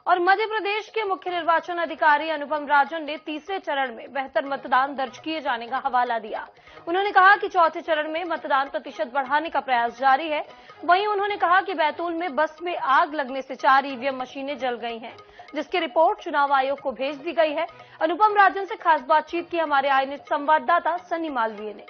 और मध्य प्रदेश के मुख्य निर्वाचन अधिकारी अनुपम राजन ने तीसरे चरण में बेहतर मतदान दर्ज किए जाने का हवाला दिया। उन्होंने कहा कि चौथे चरण में मतदान प्रतिशत बढ़ाने का प्रयास जारी है। वहीं उन्होंने कहा कि बैतूल में बस में आग लगने से 4 ईवीएम मशीनें जल गई हैं, जिसकी रिपोर्ट चुनाव आयोग को भेज दी गई है। अनुपम राजन से खास बातचीत की हमारे आईएनएच संवाददाता सनी मालवीय ने।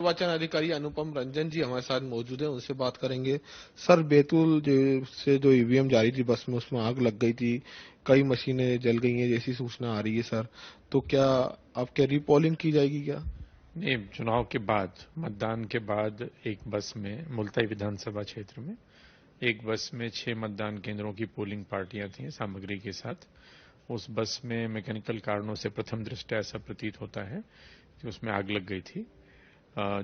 निर्वाचन अधिकारी अनुपम रंजन जी हमारे साथ मौजूद हैं, उनसे बात करेंगे। सर, बैतूल से जो ईवीएम जारी थी बस में, उसमें आग लग गई थी, कई मशीनें जल गई हैं जैसी सूचना आ रही है सर, तो क्या अब क्या रीपोलिंग की जाएगी क्या? नहीं, चुनाव के बाद, मतदान के बाद एक बस में, मुल्ताई विधानसभा क्षेत्र में एक बस में 6 मतदान केंद्रों की पोलिंग पार्टियां थी सामग्री के साथ। उस बस में मैकेनिकल कारणों से प्रथम दृष्टया ऐसा प्रतीत होता है कि उसमें आग लग गई थी।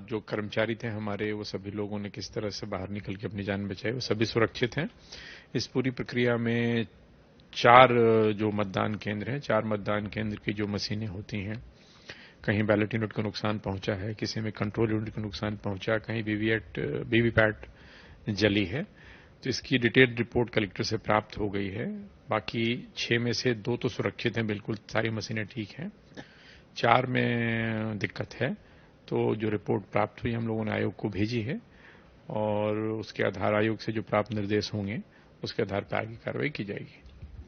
जो कर्मचारी थे हमारे, वो सभी लोगों ने किस तरह से बाहर निकल के अपनी जान बचाई, वो सभी सुरक्षित हैं। इस पूरी प्रक्रिया में 4 जो मतदान केंद्र हैं, 4 मतदान केंद्र की जो मशीनें होती हैं, कहीं बैलेट यूनिट को नुकसान पहुंचा है, किसी में कंट्रोल यूनिट को नुकसान पहुंचा, कहीं वीवीपैट जली है। तो इसकी डिटेल्ड रिपोर्ट कलेक्टर से प्राप्त हो गई है। बाकी 6 में से 2 तो सुरक्षित हैं, बिल्कुल सारी मशीनें ठीक हैं, 4 में दिक्कत है। तो जो रिपोर्ट प्राप्त हुई हम लोगों ने आयोग को भेजी है और उसके आधार आयोग से जो प्राप्त निर्देश होंगे उसके आधार पर आगे कार्रवाई की जाएगी।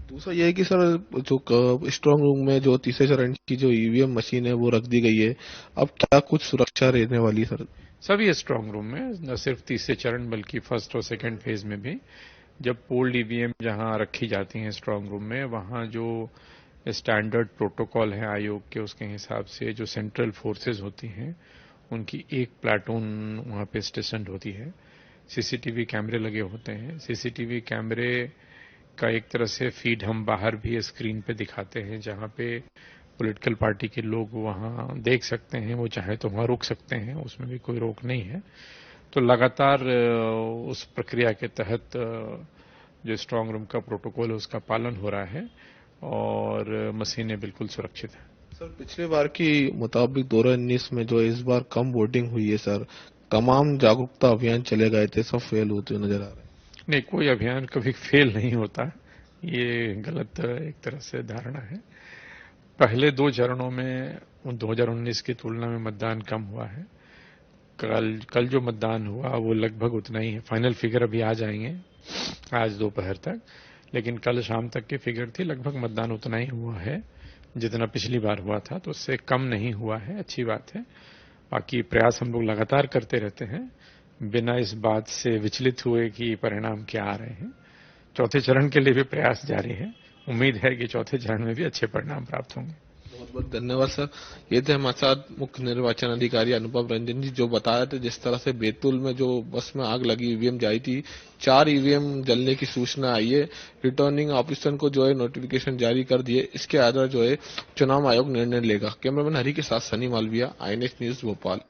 दूसरा यह है कि सर, जो स्ट्रांग रूम में जो तीसरे चरण की जो ईवीएम मशीन है वो रख दी गई है, अब क्या कुछ सुरक्षा रहने वाली सर? सभी स्ट्रांग रूम में, न सिर्फ तीसरे चरण बल्कि फर्स्ट और सेकंड फेज में भी, जब पोल्ड ईवीएम जहां रखी जाती हैं स्ट्रांग रूम में, वहां जो स्टैंडर्ड प्रोटोकॉल है आयोग के, उसके हिसाब से जो सेंट्रल फोर्सेज होती हैं उनकी एक प्लाटून वहां पे स्टेशन होती है। सीसीटीवी कैमरे लगे होते हैं। सीसीटीवी कैमरे का एक तरह से फीड हम बाहर भी स्क्रीन पे दिखाते हैं, जहां पे पॉलिटिकल पार्टी के लोग वहां देख सकते हैं, वो चाहे तो वहां रुक सकते हैं, उसमें भी कोई रोक नहीं है। तो लगातार उस प्रक्रिया के तहत जो स्ट्रांग रूम का प्रोटोकॉल है उसका पालन हो रहा है और मशीनें बिल्कुल सुरक्षित हैं। सर, पिछले बार की मुताबिक 2019 में जो इस बार कम वोटिंग हुई है सर, तमाम जागरूकता अभियान चले गए थे, सब फेल होते हुए नजर आ रहे हैं। नहीं, कोई अभियान कभी फेल नहीं होता, ये गलत एक तरह से धारणा है। पहले 2 चरणों में 2019 की तुलना में मतदान कम हुआ है। कल जो मतदान हुआ वो लगभग उतना ही है। फाइनल फिगर अभी आ जाएंगे आज दोपहर तक, लेकिन कल शाम तक की फिगर थी, लगभग मतदान उतना ही हुआ है जितना पिछली बार हुआ था, तो उससे कम नहीं हुआ है, अच्छी बात है। बाकी प्रयास हम लोग लगातार करते रहते हैं, बिना इस बात से विचलित हुए कि परिणाम क्या आ रहे हैं। चौथे चरण के लिए भी प्रयास जारी है। उम्मीद है कि चौथे चरण में भी अच्छे परिणाम प्राप्त होंगे। बहुत बहुत धन्यवाद सर। ये थे हमारे साथ मुख्य निर्वाचन अधिकारी अनुपम रंजन जी, जो बता रहे थे जिस तरह से बैतूल में जो बस में आग लगी, ईवीएम जारी थी, 4 ईवीएम जलने की सूचना आई है। रिटर्निंग ऑफिसर को जो है नोटिफिकेशन जारी कर दिए, इसके आधार जो है चुनाव आयोग निर्णय लेगा। कैमरामैन हरि के साथ सनी मालविया, आईएनएच न्यूज भोपाल।